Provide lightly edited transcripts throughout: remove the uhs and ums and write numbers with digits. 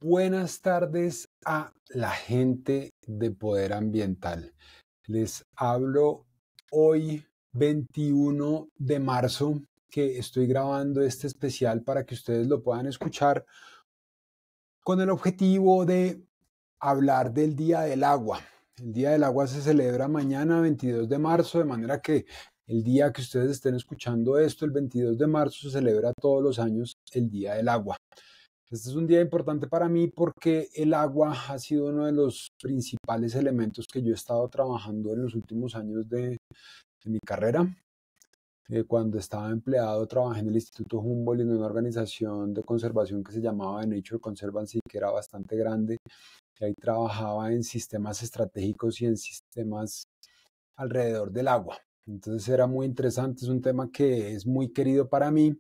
Buenas tardes a la gente de Poder Ambiental. Les hablo hoy 21 de marzo, que estoy grabando este especial para que ustedes lo puedan escuchar con el objetivo de hablar del Día del Agua. El Día del Agua se celebra mañana, 22 de marzo, de manera que el día que ustedes estén escuchando esto, el 22 de marzo, se celebra todos los años el Día del Agua. Este es un día importante para mí porque el agua ha sido uno de los principales elementos que yo he estado trabajando en los últimos años de mi carrera. Cuando estaba empleado, trabajé en el Instituto Humboldt en una organización de conservación que se llamaba The Nature Conservancy, que era bastante grande. Y ahí trabajaba en sistemas estratégicos y en sistemas alrededor del agua. Entonces era muy interesante, es un tema que es muy querido para mí.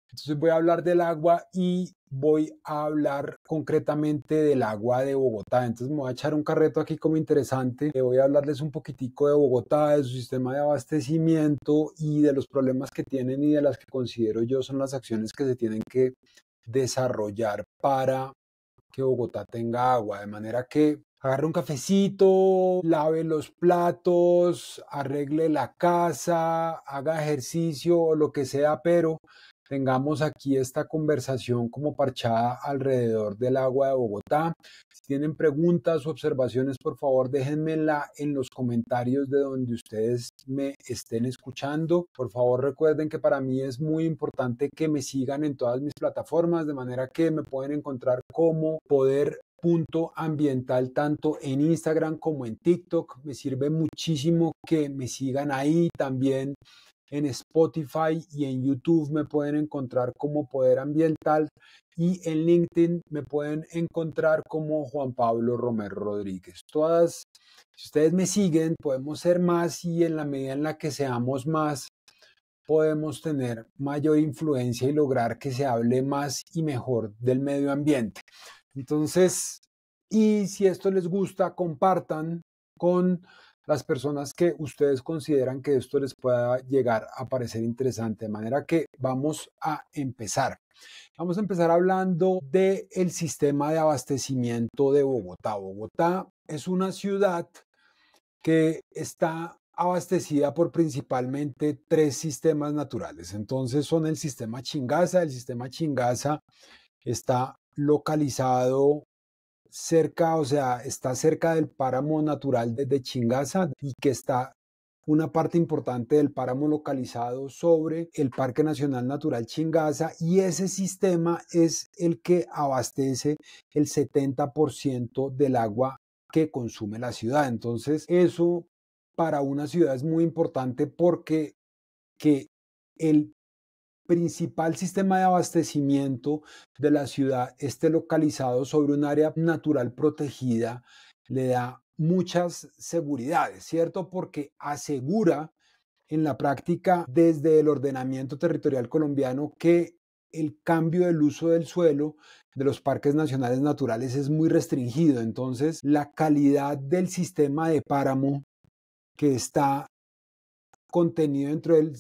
Entonces voy a hablar del agua y voy a hablar concretamente del agua de Bogotá. Entonces me voy a echar un carreto aquí como interesante. Voy a hablarles un poquitico de Bogotá, de su sistema de abastecimiento y de los problemas que tienen y de las que considero yo son las acciones que se tienen que desarrollar para que Bogotá tenga agua. De manera que agarre un cafecito, lave los platos, arregle la casa, haga ejercicio o lo que sea, pero tengamos aquí esta conversación como parchada alrededor del agua de Bogotá. Si tienen preguntas o observaciones, por favor, déjenmela en los comentarios de donde ustedes me estén escuchando. Por favor, recuerden que para mí es muy importante que me sigan en todas mis plataformas, de manera que me pueden encontrar como Poder.ambiental tanto en Instagram como en TikTok. Me sirve muchísimo que me sigan ahí. También en Spotify y en YouTube me pueden encontrar como Poder Ambiental y en LinkedIn me pueden encontrar como Juan Pablo Romero Rodríguez. Si ustedes me siguen, podemos ser más y en la medida en la que seamos más, podemos tener mayor influencia y lograr que se hable más y mejor del medio ambiente. Entonces, y si esto les gusta, compartan con las personas que ustedes consideran que esto les pueda llegar a parecer interesante. De manera que vamos a empezar. Vamos a empezar hablando del sistema de abastecimiento de Bogotá. Bogotá es una ciudad que está abastecida por principalmente tres sistemas naturales. Entonces son el sistema Chingaza. El sistema Chingaza está localizado cerca, o sea, está cerca del páramo natural de Chingaza y que está una parte importante del páramo localizado sobre el Parque Nacional Natural Chingaza, y ese sistema es el que abastece el 70% del agua que consume la ciudad. Entonces, eso para una ciudad es muy importante porque que el principal sistema de abastecimiento de la ciudad esté localizado sobre un área natural protegida le da muchas seguridades, ¿cierto? Porque asegura en la práctica desde el ordenamiento territorial colombiano que el cambio del uso del suelo de los parques nacionales naturales es muy restringido. Entonces, la calidad del sistema de páramo que está contenido dentro del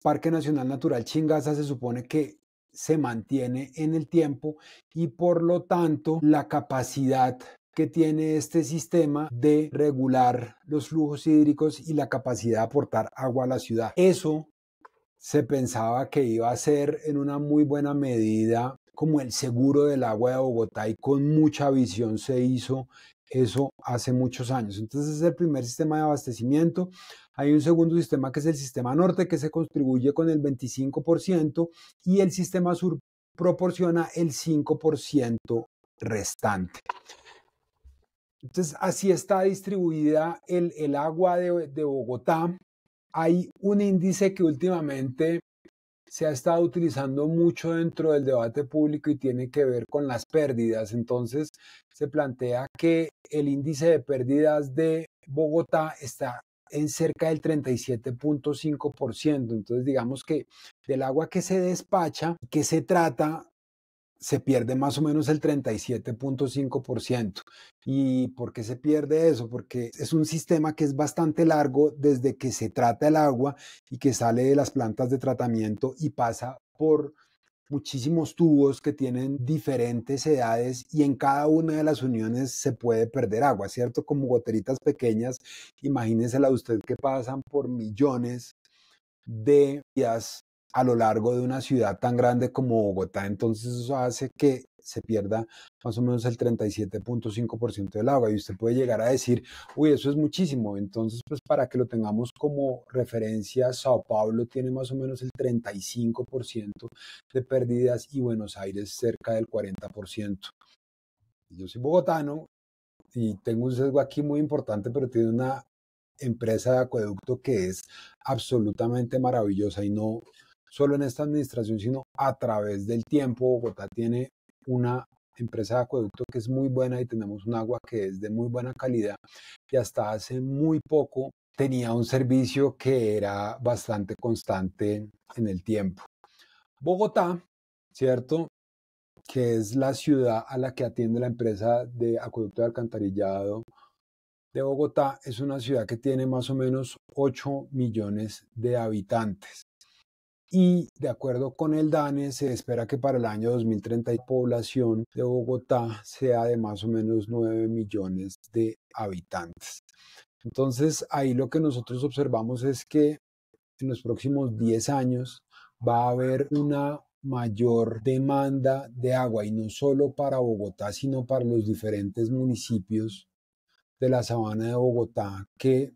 Parque Nacional Natural Chingaza se supone que se mantiene en el tiempo y por lo tanto la capacidad que tiene este sistema de regular los flujos hídricos y la capacidad de aportar agua a la ciudad. Eso se pensaba que iba a ser en una muy buena medida como el seguro del agua de Bogotá, y con mucha visión se hizo eso hace muchos años. Entonces es el primer sistema de abastecimiento. Hay un segundo sistema que es el sistema norte, que se contribuye con el 25%, y el sistema sur proporciona el 5% restante. Entonces así está distribuida el agua de Bogotá. Hay un índice que últimamente se ha estado utilizando mucho dentro del debate público y tiene que ver con las pérdidas. Entonces se plantea que el índice de pérdidas de Bogotá está en cerca del 37.5%. Entonces digamos que del agua que se despacha, que se trata, se pierde más o menos el 37.5%. ¿Y por qué se pierde eso? Porque es un sistema que es bastante largo desde que se trata el agua y que sale de las plantas de tratamiento y pasa por muchísimos tubos que tienen diferentes edades y en cada una de las uniones se puede perder agua, ¿cierto? Como goteritas pequeñas, imagínensela usted que pasan por millones de días a lo largo de una ciudad tan grande como Bogotá. Entonces eso hace que se pierda más o menos el 37.5% del agua y usted puede llegar a decir, uy, eso es muchísimo. Entonces, pues para que lo tengamos como referencia, Sao Paulo tiene más o menos el 35% de pérdidas y Buenos Aires cerca del 40%. Yo soy bogotano y tengo un sesgo aquí muy importante, pero tiene una empresa de acueducto que es absolutamente maravillosa y no solo en esta administración, sino a través del tiempo. Bogotá tiene una empresa de acueducto que es muy buena y tenemos un agua que es de muy buena calidad y hasta hace muy poco tenía un servicio que era bastante constante en el tiempo. Bogotá, ¿cierto? Que es la ciudad a la que atiende la empresa de acueducto de alcantarillado de Bogotá, es una ciudad que tiene más o menos 8 millones de habitantes. Y de acuerdo con el DANE, se espera que para el año 2030 la población de Bogotá sea de más o menos 9 millones de habitantes. Entonces, ahí lo que nosotros observamos es que en los próximos 10 años va a haber una mayor demanda de agua y no solo para Bogotá, sino para los diferentes municipios de la sabana de Bogotá que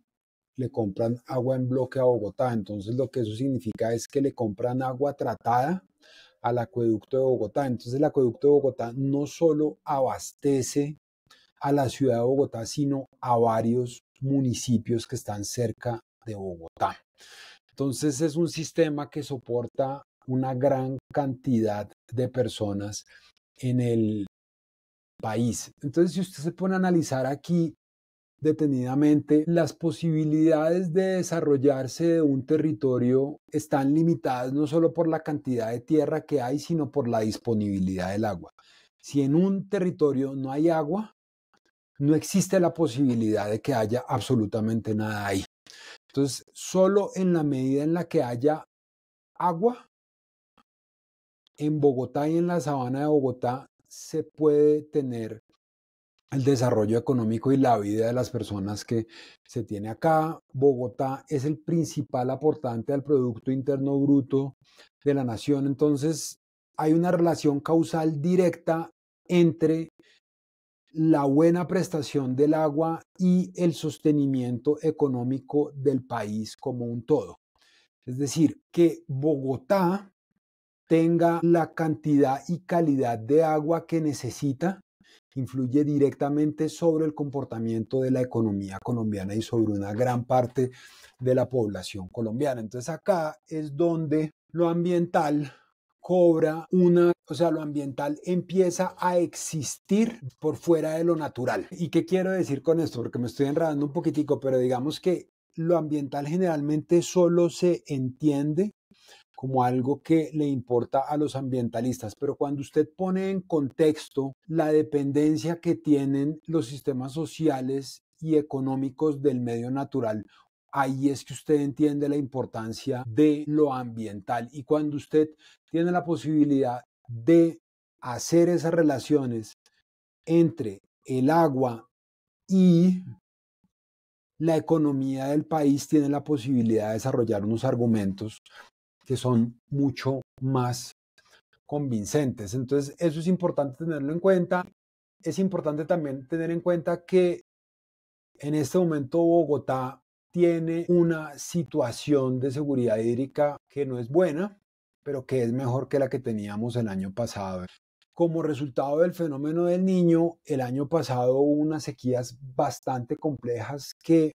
le compran agua en bloque a Bogotá. Entonces lo que eso significa es que le compran agua tratada al acueducto de Bogotá. Entonces el acueducto de Bogotá no solo abastece a la ciudad de Bogotá, sino a varios municipios que están cerca de Bogotá. Entonces es un sistema que soporta una gran cantidad de personas en el país. Entonces, si usted se pone a analizar aquí detenidamente, las posibilidades de desarrollarse de un territorio están limitadas no solo por la cantidad de tierra que hay, sino por la disponibilidad del agua. Si en un territorio no hay agua, no existe la posibilidad de que haya absolutamente nada ahí. Entonces, solo en la medida en la que haya agua, en Bogotá y en la sabana de Bogotá se puede tener el desarrollo económico y la vida de las personas que se tiene acá. Bogotá es el principal aportante al Producto Interno Bruto de la nación, entonces hay una relación causal directa entre la buena prestación del agua y el sostenimiento económico del país como un todo. Es decir, que Bogotá tenga la cantidad y calidad de agua que necesita influye directamente sobre el comportamiento de la economía colombiana y sobre una gran parte de la población colombiana. Entonces acá es donde lo ambiental lo ambiental empieza a existir por fuera de lo natural. ¿Y qué quiero decir con esto? Porque me estoy enredando un poquitico, pero digamos que lo ambiental generalmente solo se entiende como algo que le importa a los ambientalistas, pero cuando usted pone en contexto la dependencia que tienen los sistemas sociales y económicos del medio natural, ahí es que usted entiende la importancia de lo ambiental. Y cuando usted tiene la posibilidad de hacer esas relaciones entre el agua y la economía del país, tiene la posibilidad de desarrollar unos argumentos que son mucho más convincentes. Entonces, eso es importante tenerlo en cuenta. Es importante también tener en cuenta que en este momento Bogotá tiene una situación de seguridad hídrica que no es buena, pero que es mejor que la que teníamos el año pasado. Como resultado del fenómeno del Niño, el año pasado hubo unas sequías bastante complejas que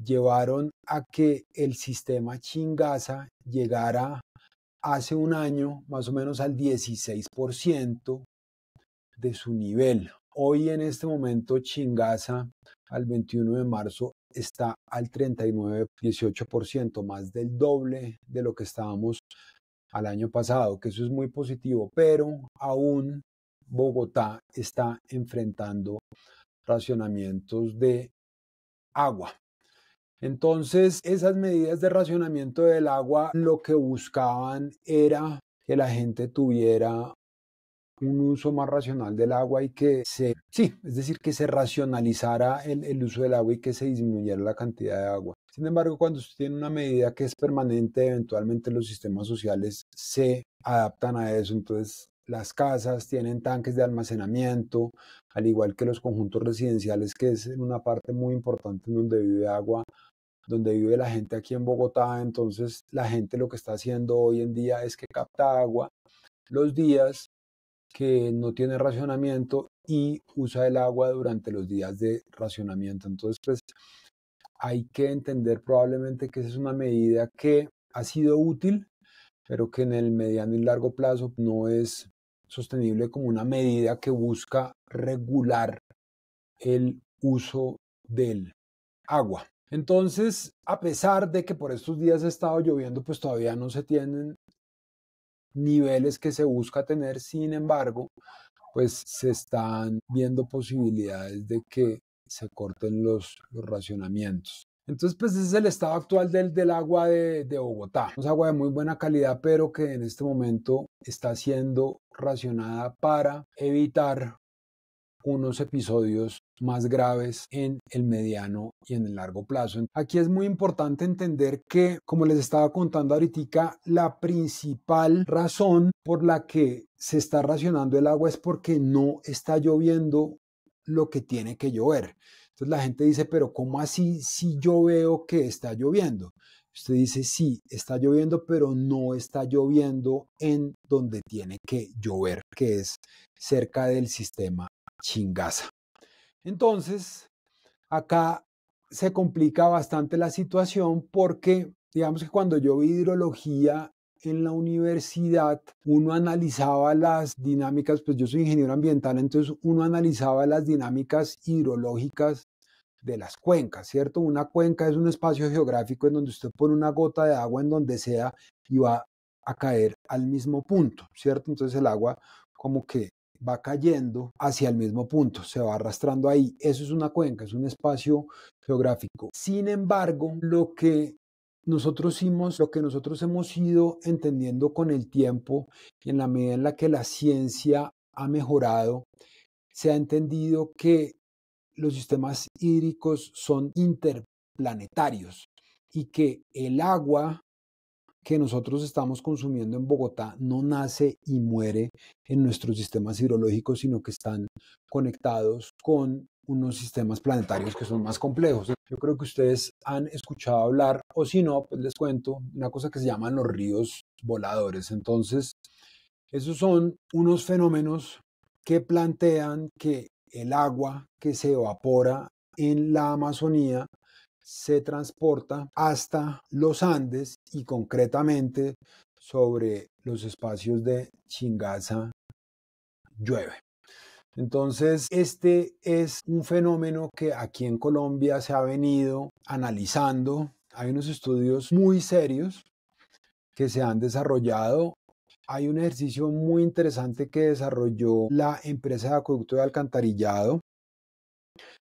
llevaron a que el sistema Chingaza llegara hace un año más o menos al 16% de su nivel. Hoy en este momento Chingaza al 21 de marzo está al 39-18%, más del doble de lo que estábamos al año pasado, que eso es muy positivo, pero aún Bogotá está enfrentando racionamientos de agua. Entonces, esas medidas de racionamiento del agua lo que buscaban era que la gente tuviera un uso más racional del agua y es decir, que se racionalizara el uso del agua y que se disminuyera la cantidad de agua. Sin embargo, cuando usted tiene una medida que es permanente, eventualmente los sistemas sociales se adaptan a eso. Entonces, las casas tienen tanques de almacenamiento, al igual que los conjuntos residenciales, que es una parte muy importante en donde vive agua, donde vive la gente aquí en Bogotá. Entonces, la gente lo que está haciendo hoy en día es que capta agua los días que no tiene racionamiento y usa el agua durante los días de racionamiento. Entonces, pues hay que entender probablemente que esa es una medida que ha sido útil, pero que en el mediano y largo plazo no es sostenible como una medida que busca regular el uso del agua. Entonces, a pesar de que por estos días ha estado lloviendo, pues todavía no se tienen niveles que se busca tener. Sin embargo, pues se están viendo posibilidades de que se corten los racionamientos. Entonces, pues ese es el estado actual del agua de Bogotá. Es agua de muy buena calidad, pero que en este momento está siendo racionada para evitar unos episodios más graves en el mediano y en el largo plazo. Aquí es muy importante entender que, como les estaba contando ahorita, la principal razón por la que se está racionando el agua es porque no está lloviendo lo que tiene que llover. Entonces la gente dice, pero ¿cómo así si yo veo que está lloviendo? Usted dice, sí, está lloviendo, pero no está lloviendo en donde tiene que llover, que es cerca del sistema Chingaza. Entonces, acá se complica bastante la situación porque, digamos que cuando yo vi hidrología en la universidad, uno analizaba las dinámicas, pues yo soy ingeniero ambiental, entonces uno analizaba las dinámicas hidrológicas de las cuencas, ¿cierto? Una cuenca es un espacio geográfico en donde usted pone una gota de agua en donde sea y va a caer al mismo punto, ¿cierto? Entonces el agua como que va cayendo hacia el mismo punto, se va arrastrando ahí. Eso es una cuenca, es un espacio geográfico. Sin embargo, lo que nosotros hemos ido entendiendo con el tiempo y en la medida en la que la ciencia ha mejorado, se ha entendido que los sistemas hídricos son interplanetarios y que el agua que nosotros estamos consumiendo en Bogotá no nace y muere en nuestros sistemas hidrológicos, sino que están conectados con unos sistemas planetarios que son más complejos. Yo creo que ustedes han escuchado hablar, o si no, pues les cuento, una cosa que se llaman los ríos voladores. Entonces, esos son unos fenómenos que plantean que el agua que se evapora en la Amazonía se transporta hasta los Andes y concretamente sobre los espacios de Chingaza llueve. Entonces, este es un fenómeno que aquí en Colombia se ha venido analizando. Hay unos estudios muy serios que se han desarrollado. Hay un ejercicio muy interesante que desarrolló la empresa de acueducto de alcantarillado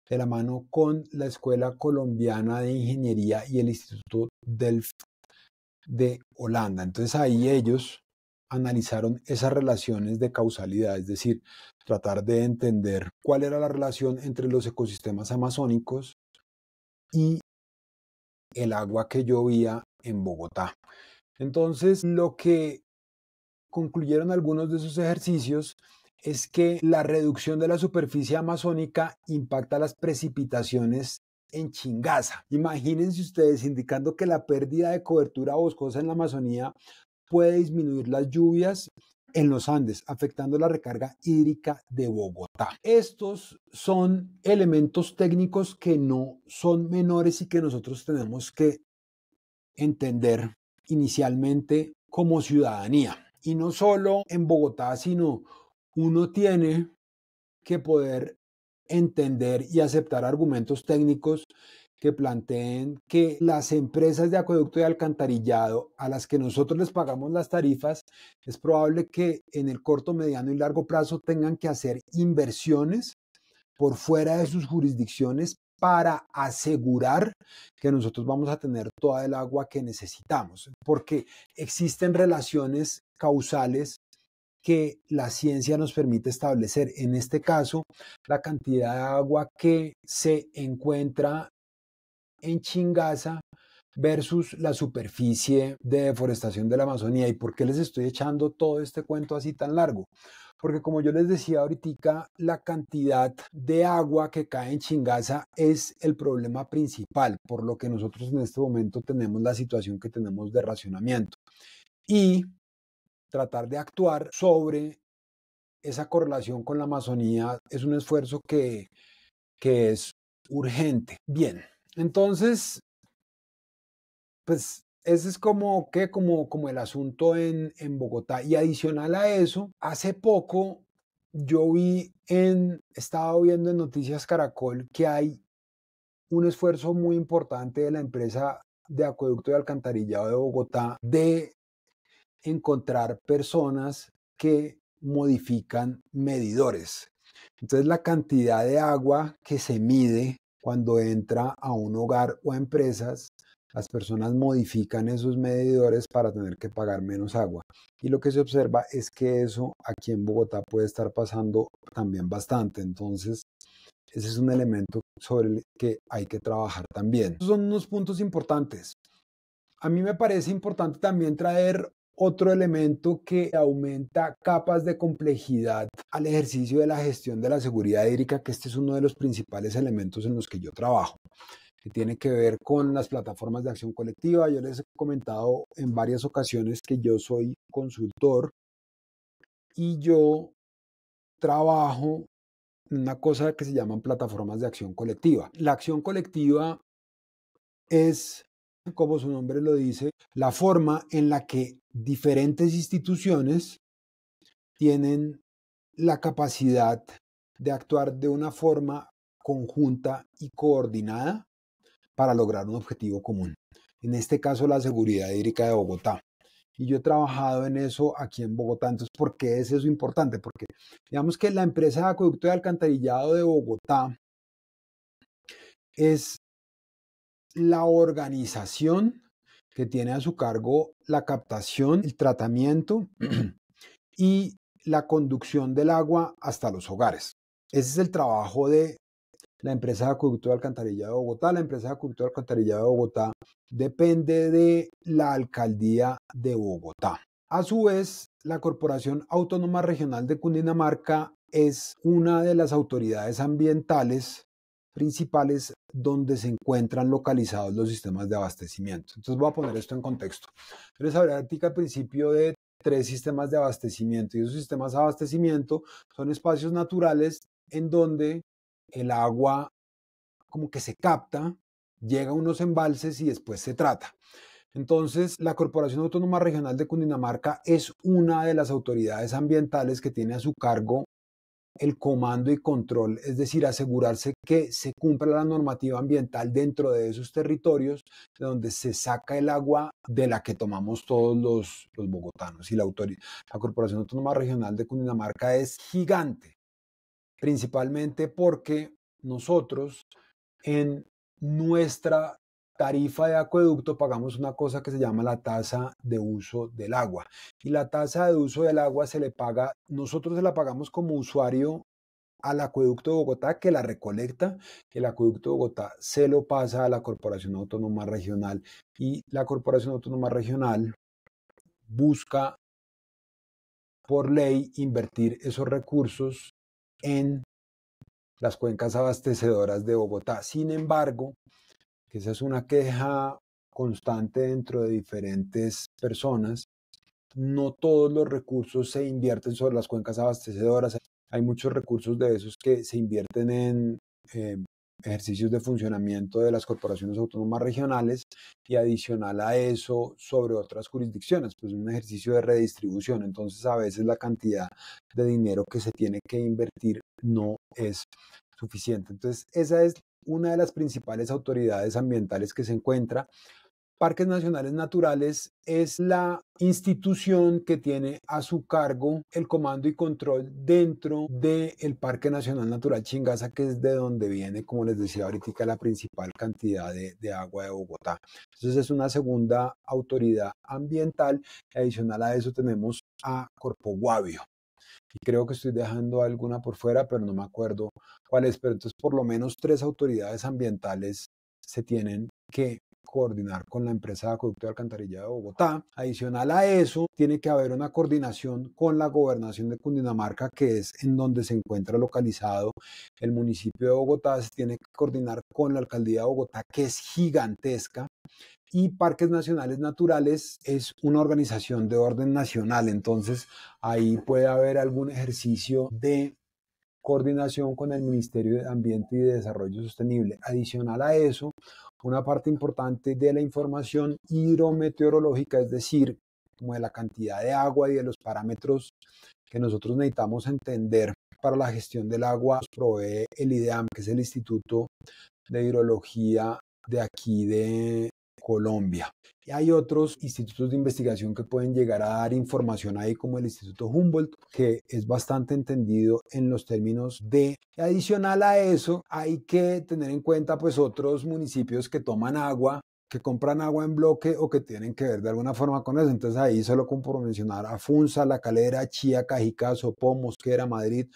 de la mano con la Escuela Colombiana de Ingeniería y el Instituto Delft de Holanda. Entonces ahí ellos analizaron esas relaciones de causalidad, es decir, tratar de entender cuál era la relación entre los ecosistemas amazónicos y el agua que llovía en Bogotá. Entonces, lo que concluyeron algunos de esos ejercicios es que la reducción de la superficie amazónica impacta las precipitaciones en Chingaza. Imagínense ustedes indicando que la pérdida de cobertura boscosa en la Amazonía puede disminuir las lluvias en los Andes, afectando la recarga hídrica de Bogotá. Estos son elementos técnicos que no son menores y que nosotros tenemos que entender inicialmente como ciudadanía. Y no solo en Bogotá, sino uno tiene que poder entender y aceptar argumentos técnicos que planteen que las empresas de acueducto y alcantarillado a las que nosotros les pagamos las tarifas, es probable que en el corto, mediano y largo plazo tengan que hacer inversiones por fuera de sus jurisdicciones para asegurar que nosotros vamos a tener toda el agua que necesitamos, porque existen relaciones causales que la ciencia nos permite establecer. En este caso, la cantidad de agua que se encuentra en Chingaza versus la superficie de deforestación de la Amazonía. ¿Y por qué les estoy echando todo este cuento así tan largo? Porque como yo les decía ahorita, la cantidad de agua que cae en Chingaza es el problema principal, por lo que nosotros en este momento tenemos la situación que tenemos de racionamiento. Y tratar de actuar sobre esa correlación con la Amazonía es un esfuerzo que es urgente. Bien, entonces, pues ese es como el asunto en Bogotá. Y adicional a eso, hace poco yo estaba viendo en Noticias Caracol que hay un esfuerzo muy importante de la empresa de acueducto y alcantarillado de Bogotá de encontrar personas que modifican medidores. Entonces la cantidad de agua que se mide cuando entra a un hogar o a empresas, las personas modifican esos medidores para tener que pagar menos agua. Y lo que se observa es que eso aquí en Bogotá puede estar pasando también bastante. Entonces, ese es un elemento sobre el que hay que trabajar también. Estos son unos puntos importantes. A mí me parece importante también traer otro elemento que aumenta capas de complejidad al ejercicio de la gestión de la seguridad hídrica, que este es uno de los principales elementos en los que yo trabajo, que tiene que ver con las plataformas de acción colectiva. Yo les he comentado en varias ocasiones que yo soy consultor y yo trabajo en una cosa que se llaman plataformas de acción colectiva. La acción colectiva es, como su nombre lo dice, la forma en la que diferentes instituciones tienen la capacidad de actuar de una forma conjunta y coordinada para lograr un objetivo común. En este caso, la seguridad hídrica de Bogotá. Y yo he trabajado en eso aquí en Bogotá. Entonces, ¿por qué es eso importante? Porque digamos que la empresa de acueducto y alcantarillado de Bogotá es la organización que tiene a su cargo la captación, el tratamiento y la conducción del agua hasta los hogares. Ese es el trabajo de la empresa de acueducto y alcantarillado de Bogotá. La empresa de acueducto y alcantarillado de Bogotá depende de la alcaldía de Bogotá. A su vez, la Corporación Autónoma Regional de Cundinamarca es una de las autoridades ambientales principales donde se encuentran localizados los sistemas de abastecimiento. Entonces voy a poner esto en contexto. Yo les hablé al principio de 3 sistemas de abastecimiento y esos sistemas de abastecimiento son espacios naturales en donde el agua como que se capta, llega a unos embalses y después se trata. Entonces, la Corporación Autónoma Regional de Cundinamarca es una de las autoridades ambientales que tiene a su cargo el comando y control, es decir, asegurarse que se cumpla la normativa ambiental dentro de esos territorios de donde se saca el agua de la que tomamos todos los bogotanos. Y la Corporación Autónoma Regional de Cundinamarca es gigante, principalmente porque nosotros en nuestra tarifa de acueducto pagamos una cosa que se llama la tasa de uso del agua. Y la tasa de uso del agua se le paga, nosotros se la pagamos como usuario al acueducto de Bogotá, que la recolecta. El acueducto de Bogotá se lo pasa a la Corporación Autónoma Regional y la Corporación Autónoma Regional busca por ley invertir esos recursos en las cuencas abastecedoras de Bogotá. Sin embargo, que esa es una queja constante dentro de diferentes personas, no todos los recursos se invierten sobre las cuencas abastecedoras. Hay muchos recursos de esos que se invierten en ejercicios de funcionamiento de las corporaciones autónomas regionales y adicional a eso sobre otras jurisdicciones, pues un ejercicio de redistribución. Entonces a veces la cantidad de dinero que se tiene que invertir no es suficiente. Entonces esa es una de las principales autoridades ambientales que se encuentra Parques Nacionales Naturales es la institución que tiene a su cargo el comando y control dentro del Parque Nacional Natural Chingaza, que es de donde viene, como les decía ahorita, la principal cantidad de agua de Bogotá. Entonces es una segunda autoridad ambiental. Adicional a eso tenemos a Corpo Guavio. Y creo que estoy dejando alguna por fuera, pero no me acuerdo cuál es. Pero entonces por lo menos 3 autoridades ambientales se tienen que coordinar con la empresa de acueducto y alcantarilla de Bogotá. Adicional a eso, tiene que haber una coordinación con la gobernación de Cundinamarca, que es en donde se encuentra localizado el municipio de Bogotá. Se tiene que coordinar con la alcaldía de Bogotá, que es gigantesca. Y Parques Nacionales Naturales es una organización de orden nacional, entonces ahí puede haber algún ejercicio de coordinación con el Ministerio de Ambiente y de Desarrollo Sostenible. Adicional a eso, una parte importante de la información hidrometeorológica, es decir, como de la cantidad de agua y de los parámetros que nosotros necesitamos entender para la gestión del agua, nos provee el IDEAM, que es el Instituto de Hidrología de aquí de Colombia. Y hay otros institutos de investigación que pueden llegar a dar información ahí, como el Instituto Humboldt, que es bastante entendido en los términos de... Adicional a eso, hay que tener en cuenta pues otros municipios que toman agua, que compran agua en bloque o que tienen que ver de alguna forma con eso. Entonces ahí solo como por mencionar a Funza, La Calera, Chía, Cajicá, Sopó, Mosquera, Madrid,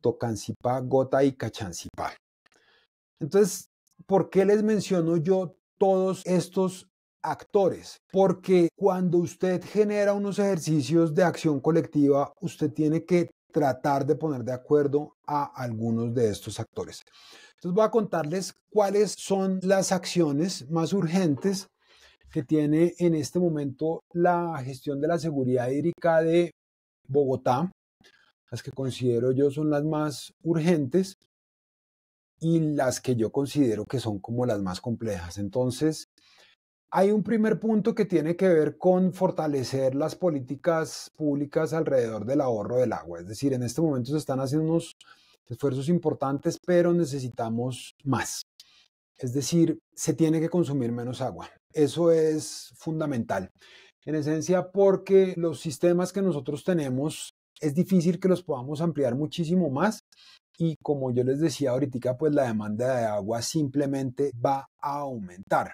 Tocancipá, Gota y Cachancipá. Entonces, ¿por qué les menciono yo todos estos actores? Porque cuando usted genera unos ejercicios de acción colectiva, usted tiene que tratar de poner de acuerdo a algunos de estos actores. Entonces voy a contarles cuáles son las acciones más urgentes que tiene en este momento la gestión de la seguridad hídrica de Bogotá. Las que considero yo son las más urgentes y las que yo considero que son como las más complejas. Entonces, hay un primer punto que tiene que ver con fortalecer las políticas públicas alrededor del ahorro del agua. Es decir, en este momento se están haciendo unos esfuerzos importantes, pero necesitamos más. Es decir, se tiene que consumir menos agua. Eso es fundamental. En esencia, porque los sistemas que nosotros tenemos es difícil que los podamos ampliar muchísimo más. Y como yo les decía ahorita, pues la demanda de agua simplemente va a aumentar.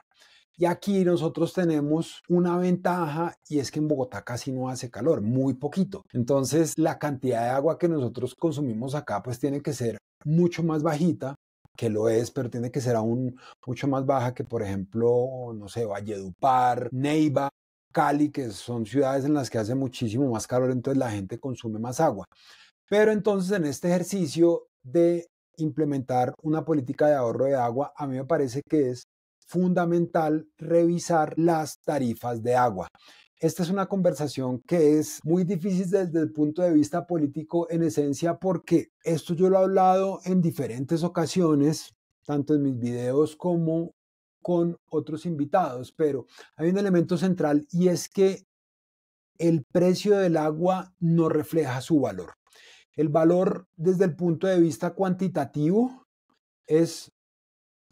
Y aquí nosotros tenemos una ventaja y es que en Bogotá casi no hace calor, muy poquito. Entonces la cantidad de agua que nosotros consumimos acá pues tiene que ser mucho más bajita, que lo es, pero tiene que ser aún mucho más baja que, por ejemplo, no sé, Valledupar, Neiva, Cali, que son ciudades en las que hace muchísimo más calor, entonces la gente consume más agua. Pero entonces en este ejercicio de implementar una política de ahorro de agua, a mí me parece que es fundamental revisar las tarifas de agua. Esta es una conversación que es muy difícil desde el punto de vista político en esencia porque esto yo lo he hablado en diferentes ocasiones, tanto en mis videos como con otros invitados, pero hay un elemento central y es que el precio del agua no refleja su valor. El valor desde el punto de vista cuantitativo es,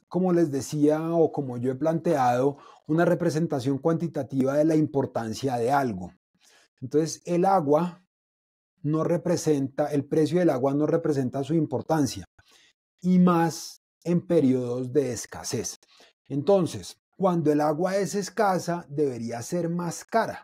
como les decía o como yo he planteado, una representación cuantitativa de la importancia de algo. Entonces, el agua no representa, el precio del agua no representa su importancia y más en periodos de escasez. Entonces, cuando el agua es escasa, debería ser más cara.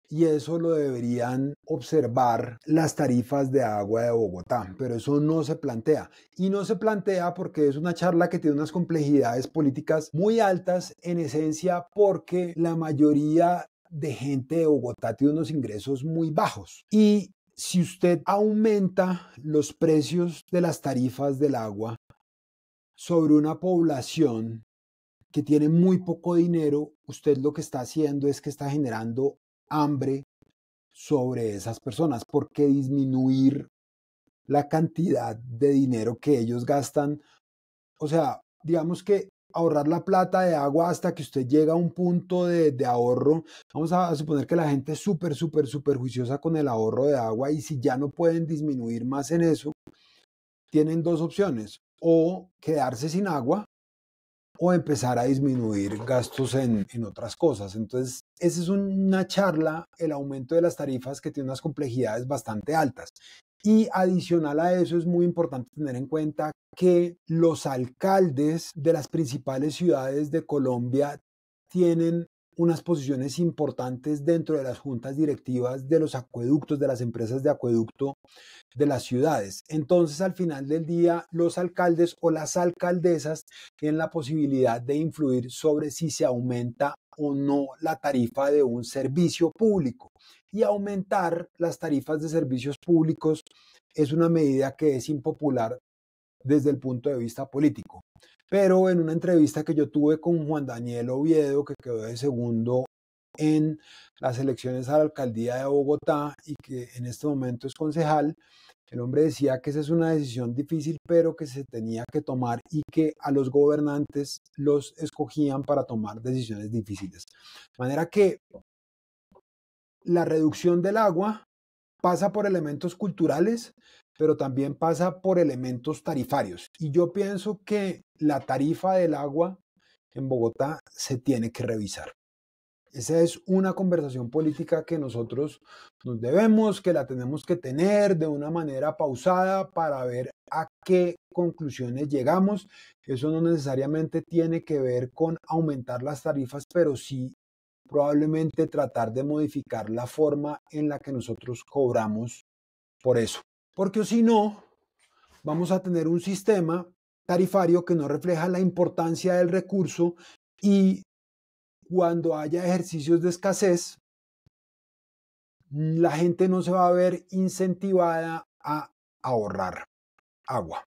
Y eso lo deberían observar las tarifas de agua de Bogotá, pero eso no se plantea. Y no se plantea porque es una charla que tiene unas complejidades políticas muy altas, en esencia porque la mayoría de gente de Bogotá tiene unos ingresos muy bajos. Y si usted aumenta los precios de las tarifas del agua sobre una población que tiene muy poco dinero, usted lo que está haciendo es que está generando hambre sobre esas personas, porque disminuir la cantidad de dinero que ellos gastan, o sea, digamos que ahorrar la plata de agua hasta que usted llega a un punto de ahorro, vamos a suponer que la gente es súper, súper, súper juiciosa con el ahorro de agua y si ya no pueden disminuir más en eso, tienen dos opciones, o quedarse sin agua o empezar a disminuir gastos en otras cosas. Entonces, esa es una charla, el aumento de las tarifas, que tiene unas complejidades bastante altas. Y adicional a eso, es muy importante tener en cuenta que los alcaldes de las principales ciudades de Colombia tienen unas posiciones importantes dentro de las juntas directivas de los acueductos, de las empresas de acueducto de las ciudades. Entonces, al final del día, los alcaldes o las alcaldesas tienen la posibilidad de influir sobre si se aumenta o no la tarifa de un servicio público. Y aumentar las tarifas de servicios públicos es una medida que es impopular desde el punto de vista político. Pero en una entrevista que yo tuve con Juan Daniel Oviedo, que quedó de segundo en las elecciones a la alcaldía de Bogotá y que en este momento es concejal, el hombre decía que esa es una decisión difícil, pero que se tenía que tomar y que a los gobernantes los escogían para tomar decisiones difíciles. De manera que la reducción del agua pasa por elementos culturales, pero también pasa por elementos tarifarios. Y yo pienso que la tarifa del agua en Bogotá se tiene que revisar. Esa es una conversación política que nosotros nos debemos, que la tenemos que tener de una manera pausada para ver a qué conclusiones llegamos. Eso no necesariamente tiene que ver con aumentar las tarifas, pero sí probablemente tratar de modificar la forma en la que nosotros cobramos por eso. Porque si no, vamos a tener un sistema tarifario que no refleja la importancia del recurso y cuando haya ejercicios de escasez, la gente no se va a ver incentivada a ahorrar agua.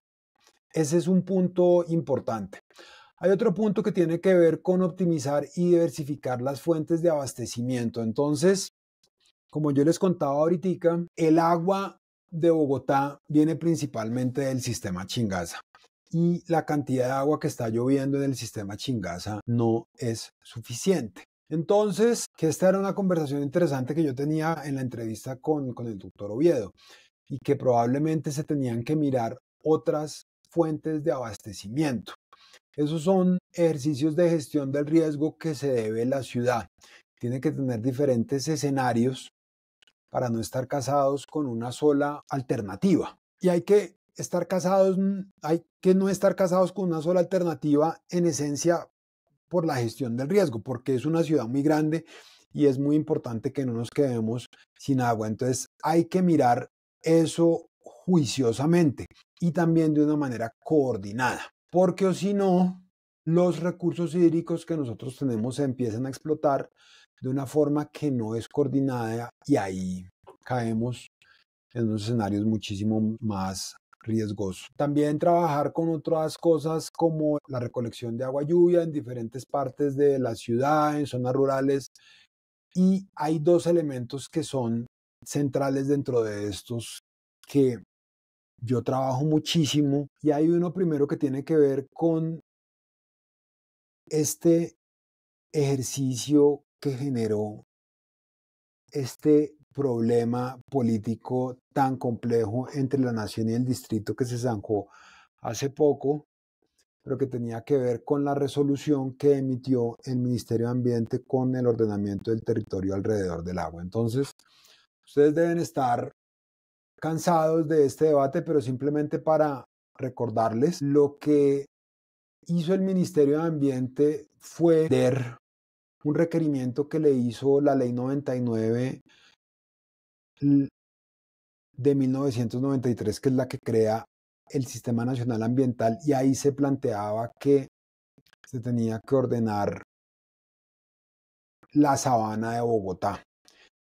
Ese es un punto importante. Hay otro punto que tiene que ver con optimizar y diversificar las fuentes de abastecimiento. Entonces, como yo les contaba ahorita, el agua de Bogotá viene principalmente del sistema Chingaza. Y la cantidad de agua que está lloviendo en el sistema Chingaza no es suficiente. Entonces, que esta era una conversación interesante que yo tenía en la entrevista con el doctor Oviedo y que probablemente se tenían que mirar otras fuentes de abastecimiento. Esos son ejercicios de gestión del riesgo que se debe la ciudad. Tiene que tener diferentes escenarios para no estar casados con una sola alternativa. Y hay que no estar casados con una sola alternativa en esencia por la gestión del riesgo, porque es una ciudad muy grande y es muy importante que no nos quedemos sin agua. Entonces hay que mirar eso juiciosamente y también de una manera coordinada, porque o si no, los recursos hídricos que nosotros tenemos se empiezan a explotar de una forma que no es coordinada y ahí caemos en unos escenarios muchísimo más riesgosos. También trabajar con otras cosas como la recolección de agua lluvia en diferentes partes de la ciudad, en zonas rurales. Y hay dos elementos que son centrales dentro de estos que yo trabajo muchísimo. Y hay uno primero que tiene que ver con este ejercicio que generó este problema político tan complejo entre la nación y el distrito que se zanjó hace poco, pero que tenía que ver con la resolución que emitió el Ministerio de Ambiente con el ordenamiento del territorio alrededor del agua. Entonces, ustedes deben estar cansados de este debate, pero simplemente para recordarles lo que hizo el Ministerio de Ambiente fue dar un requerimiento que le hizo la Ley 99 de 1993, que es la que crea el Sistema Nacional Ambiental, y ahí se planteaba que se tenía que ordenar la sabana de Bogotá.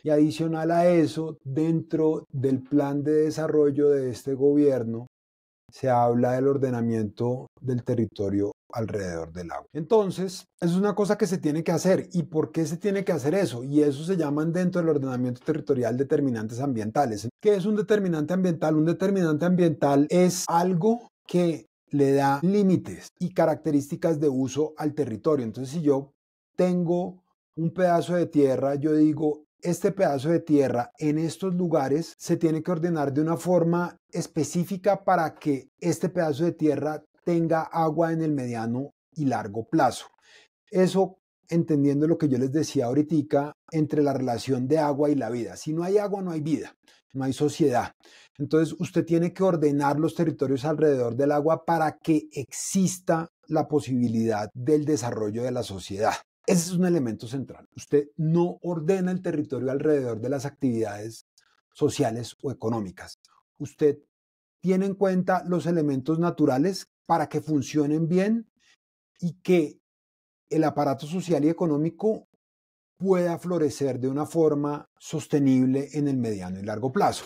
Y adicional a eso, dentro del plan de desarrollo de este gobierno, se habla del ordenamiento del territorio alrededor del agua. Entonces, eso es una cosa que se tiene que hacer. ¿Y por qué se tiene que hacer eso? Y eso se llaman dentro del ordenamiento territorial determinantes ambientales. ¿Qué es un determinante ambiental? Un determinante ambiental es algo que le da límites y características de uso al territorio. Entonces, si yo tengo un pedazo de tierra, yo digo, este pedazo de tierra en estos lugares se tiene que ordenar de una forma específica para que este pedazo de tierra tenga agua en el mediano y largo plazo. Eso entendiendo lo que yo les decía ahorita entre la relación de agua y la vida. Si no hay agua, no hay vida, no hay sociedad. Entonces, usted tiene que ordenar los territorios alrededor del agua para que exista la posibilidad del desarrollo de la sociedad. Ese es un elemento central. Usted no ordena el territorio alrededor de las actividades sociales o económicas. Usted tiene en cuenta los elementos naturales para que funcionen bien y que el aparato social y económico pueda florecer de una forma sostenible en el mediano y largo plazo.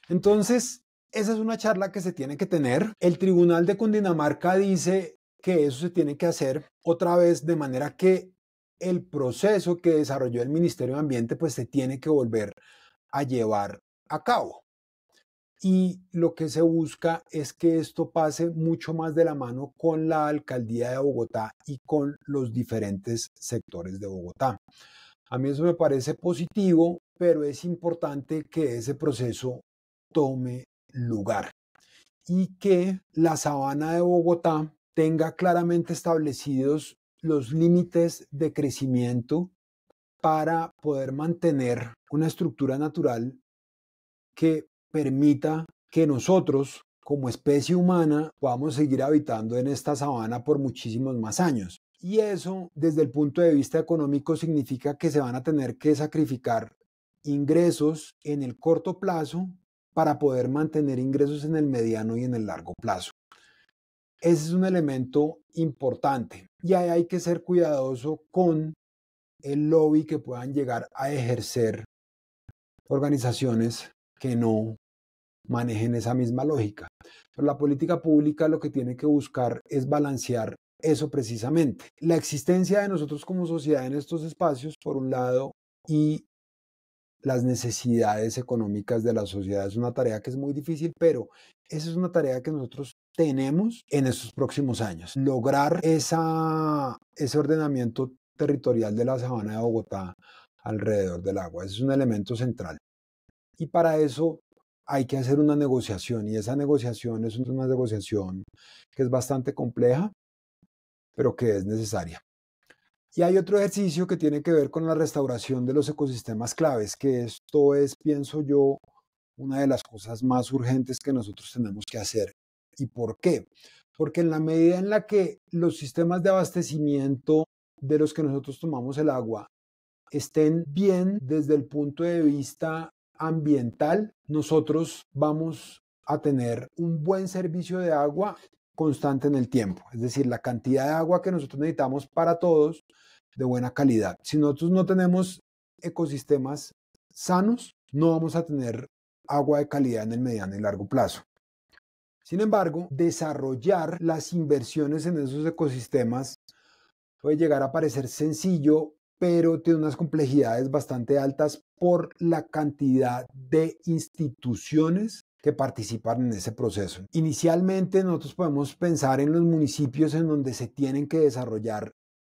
Entonces, esa es una charla que se tiene que tener. El Tribunal de Cundinamarca dice que eso se tiene que hacer otra vez de manera que el proceso que desarrolló el Ministerio de Ambiente pues se tiene que volver a llevar a cabo. Y lo que se busca es que esto pase mucho más de la mano con la alcaldía de Bogotá y con los diferentes sectores de Bogotá. A mí eso me parece positivo, pero es importante que ese proceso tome lugar y que la sabana de Bogotá tenga claramente establecidos los límites de crecimiento para poder mantener una estructura natural que permita que nosotros, como especie humana, podamos seguir habitando en esta sabana por muchísimos más años. Y eso, desde el punto de vista económico, significa que se van a tener que sacrificar ingresos en el corto plazo para poder mantener ingresos en el mediano y en el largo plazo. Ese es un elemento importante y ahí hay que ser cuidadoso con el lobby que puedan llegar a ejercer organizaciones que no manejen esa misma lógica. Pero la política pública lo que tiene que buscar es balancear eso precisamente. La existencia de nosotros como sociedad en estos espacios, por un lado, y las necesidades económicas de la sociedad es una tarea que es muy difícil, pero esa es una tarea que nosotros tenemos en estos próximos años. Lograr ese ordenamiento territorial de la sabana de Bogotá alrededor del agua. Ese es un elemento central. Y para eso hay que hacer una negociación y esa negociación es una negociación que es bastante compleja, pero que es necesaria. Y hay otro ejercicio que tiene que ver con la restauración de los ecosistemas claves, que esto es, pienso yo, una de las cosas más urgentes que nosotros tenemos que hacer. ¿Y por qué? Porque en la medida en la que los sistemas de abastecimiento de los que nosotros tomamos el agua estén bien desde el punto de vista ambiental, nosotros vamos a tener un buen servicio de agua constante en el tiempo. Es decir, la cantidad de agua que nosotros necesitamos para todos de buena calidad. Si nosotros no tenemos ecosistemas sanos, no vamos a tener agua de calidad en el mediano y largo plazo. Sin embargo, desarrollar las inversiones en esos ecosistemas puede llegar a parecer sencillo, pero tiene unas complejidades bastante altas por la cantidad de instituciones que participan en ese proceso. Inicialmente nosotros podemos pensar en los municipios en donde se tienen que desarrollar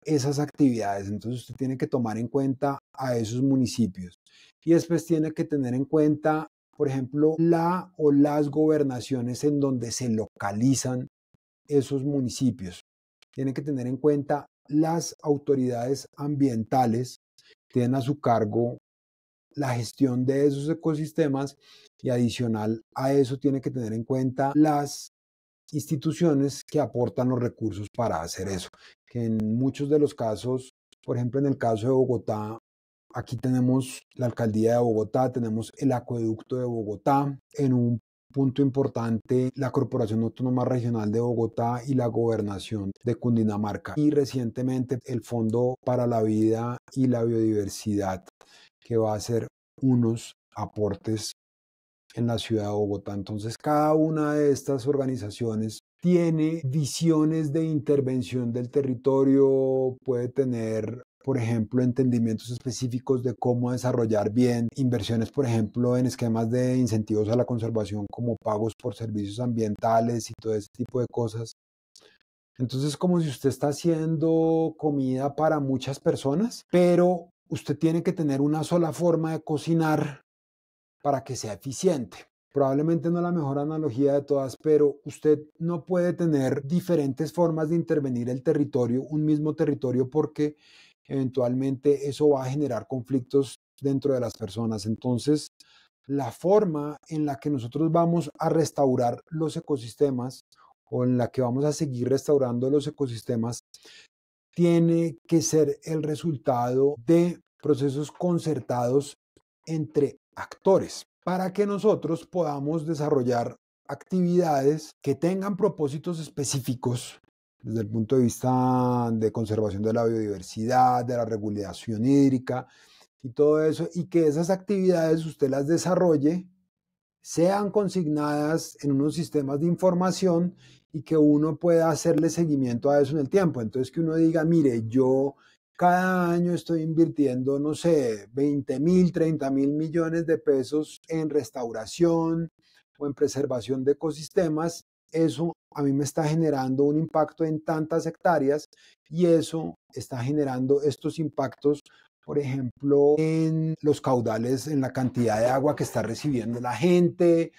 esas actividades, entonces usted tiene que tomar en cuenta a esos municipios y después tiene que tener en cuenta, por ejemplo, la o las gobernaciones en donde se localizan esos municipios. Tiene que tener en cuenta las autoridades ambientales, tienen a su cargo la gestión de esos ecosistemas y adicional a eso tiene que tener en cuenta las instituciones que aportan los recursos para hacer eso, que en muchos de los casos, por ejemplo en el caso de Bogotá, aquí tenemos la alcaldía de Bogotá, tenemos el acueducto de Bogotá, en un punto importante la Corporación Autónoma Regional de Bogotá y la Gobernación de Cundinamarca y recientemente el Fondo para la Vida y la Biodiversidad que va a hacer unos aportes en la ciudad de Bogotá. Entonces, cada una de estas organizaciones tiene visiones de intervención del territorio, puede tener, por ejemplo, entendimientos específicos de cómo desarrollar bien inversiones, por ejemplo, en esquemas de incentivos a la conservación como pagos por servicios ambientales y todo ese tipo de cosas. Entonces, como si usted está haciendo comida para muchas personas, pero usted tiene que tener una sola forma de cocinar para que sea eficiente. probablemente no la mejor analogía de todas, pero usted no puede tener diferentes formas de intervenir el territorio, un mismo territorio, porque eventualmente eso va a generar conflictos dentro de las personas. Entonces, la forma en la que nosotros vamos a restaurar los ecosistemas o en la que vamos a seguir restaurando los ecosistemas tiene que ser el resultado de procesos concertados entre actores para que nosotros podamos desarrollar actividades que tengan propósitos específicos desde el punto de vista de conservación de la biodiversidad, de la regulación hídrica y todo eso, y que esas actividades usted las desarrolle, sean consignadas en unos sistemas de información y que uno pueda hacerle seguimiento a eso en el tiempo. Entonces que uno diga, mire, yo cada año estoy invirtiendo, no sé, 20.000, 30.000 millones de pesos en restauración o en preservación de ecosistemas. Eso a mí me está generando un impacto en tantas hectáreas y eso está generando estos impactos, por ejemplo, en los caudales, en la cantidad de agua que está recibiendo la gente,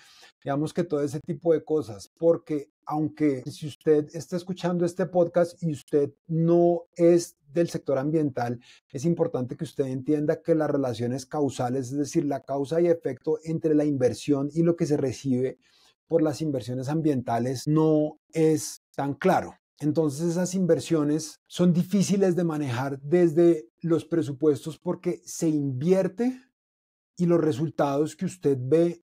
digamos que todo ese tipo de cosas, porque aunque si usted está escuchando este podcast y usted no es del sector ambiental, es importante que usted entienda que las relaciones causales, es decir, la causa y efecto entre la inversión y lo que se recibe por las inversiones ambientales, no es tan claro. Entonces esas inversiones son difíciles de manejar desde los presupuestos porque se invierte y los resultados que usted ve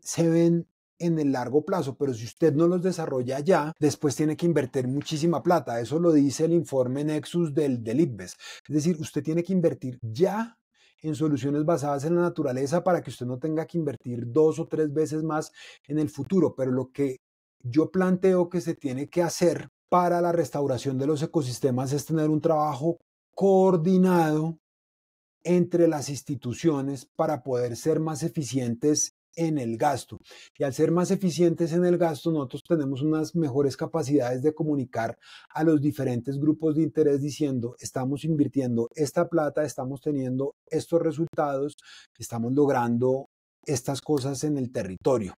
se ven en el largo plazo, pero si usted no los desarrolla ya, después tiene que invertir muchísima plata. Eso lo dice el informe Nexus del IPBES. Es decir, usted tiene que invertir ya en soluciones basadas en la naturaleza para que usted no tenga que invertir 2 o 3 veces más en el futuro. Pero lo que yo planteo que se tiene que hacer para la restauración de los ecosistemas es tener un trabajo coordinado entre las instituciones para poder ser más eficientes en el gasto. Y al ser más eficientes en el gasto, nosotros tenemos unas mejores capacidades de comunicar a los diferentes grupos de interés diciendo, estamos invirtiendo esta plata, estamos teniendo estos resultados, estamos logrando estas cosas en el territorio.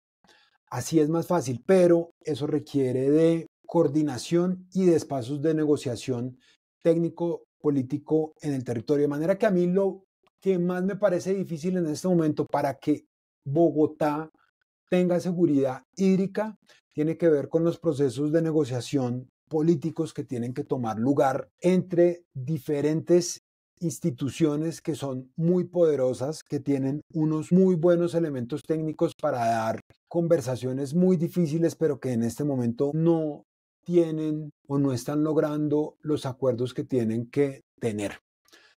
Así es más fácil, pero eso requiere de coordinación y de espacios de negociación técnico político en el territorio. De manera que a mí lo que más me parece difícil en este momento para que Bogotá tenga seguridad hídrica tiene que ver con los procesos de negociación políticos que tienen que tomar lugar entre diferentes instituciones que son muy poderosas, que tienen unos muy buenos elementos técnicos para dar conversaciones muy difíciles, pero que en este momento no tienen o no están logrando los acuerdos que tienen que tener.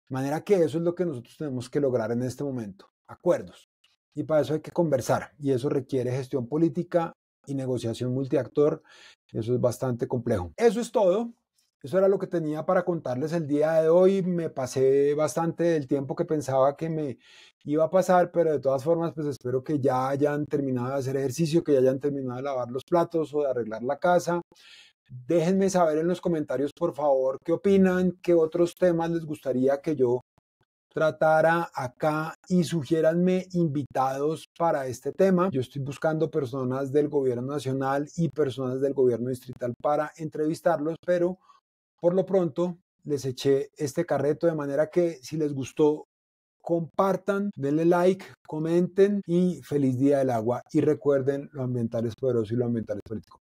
De manera que eso es lo que nosotros tenemos que lograr en este momento, acuerdos. Y para eso hay que conversar y eso requiere gestión política y negociación multiactor. Eso es bastante complejo. Eso es todo. Eso era lo que tenía para contarles el día de hoy. Me pasé bastante del tiempo que pensaba que me iba a pasar, pero de todas formas, pues espero que ya hayan terminado de hacer ejercicio, que ya hayan terminado de lavar los platos o de arreglar la casa. Déjenme saber en los comentarios, por favor, qué opinan, qué otros temas les gustaría que yo tratara acá y sugiéranme invitados para este tema. Yo estoy buscando personas del gobierno nacional y personas del gobierno distrital para entrevistarlos, pero por lo pronto les eché este carreto de manera que si les gustó, compartan, denle like, comenten y feliz día del agua. Y recuerden, lo ambiental es poderoso y lo ambiental es político.